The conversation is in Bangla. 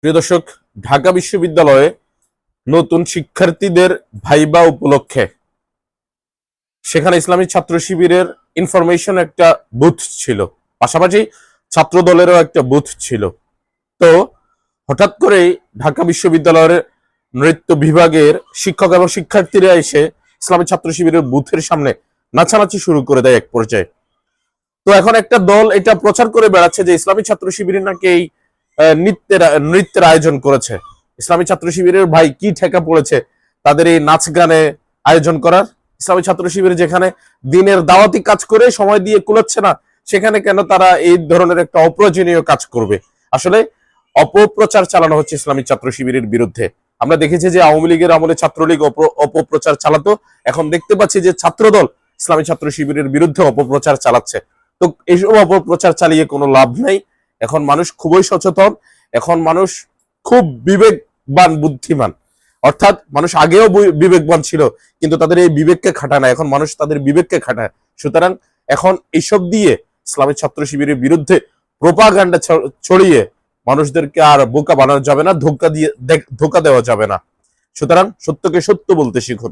প্রিয় দর্শক, ঢাকা বিশ্ববিদ্যালয়ে নতুন শিক্ষার্থীদের ভাইবা উপলক্ষে সেখানে ইসলামী ছাত্র শিবিরের ইনফরমেশন একটা বুথ ছিল, পাশাপাশি ছাত্র দলেরও একটা বুথ ছিল। তো হঠাৎ করেই ঢাকা বিশ্ববিদ্যালয়ের নৃত্য বিভাগের শিক্ষক এবং শিক্ষার্থীরা এসে ইসলামী ছাত্র শিবিরের বুথের সামনে নাচানাচি শুরু করে দেয় এক পর্যায়ে। তো এখন একটা দল এটা প্রচার করে বেড়াচ্ছে যে ইসলামী ছাত্র শিবির নাকি এই নৃত্যের আয়োজন করেছে। ইসলামী ছাত্র শিবিরের ভাই কি ঠেকা পড়েছে তাদের এই নাচ গানে আয়োজন করার? ইসলামী ছাত্র শিবির যেখানে দিনের দাওয়াতি কাজ করে সময় দিয়ে কুলাচ্ছে না, সেখানে কেন তারা এই ধরনের একটা অপ্রয়োজনীয় কাজ করবে? আসলে অপপ্রচার চালানো হচ্ছে ইসলামী ছাত্র শিবিরের বিরুদ্ধে। আমরা দেখেছি যে আওয়ামী লীগের আমলে ছাত্রলীগ অপপ্রচার চালাতো, এখন দেখতে পাচ্ছি যে ছাত্রদল ইসলামী ছাত্র শিবিরের বিরুদ্ধে অপপ্রচার চালাচ্ছে। তো এইসব অপপ্রচার চালিয়ে কোনো লাভ নাই। এখন মানুষ খুবই সচেতন, এখন মানুষ খুব বিবেকবান, বুদ্ধিমান। অর্থাৎ মানুষ আগেও বিবেকবান ছিল, কিন্তু তাদের এই বিবেককে খাটায় না, এখন মানুষ তাদের বিবেককে খাটায়। সুতরাং এখন এইসব দিয়ে ইসলামী ছাত্র শিবিরের বিরুদ্ধে প্রোপাগান্ডা ছড়িয়ে মানুষদেরকে আর বোকা বানানো যাবে না, ধোকা দেওয়া যাবে না। সুতরাং সত্যকে সত্য বলতে শিখুন।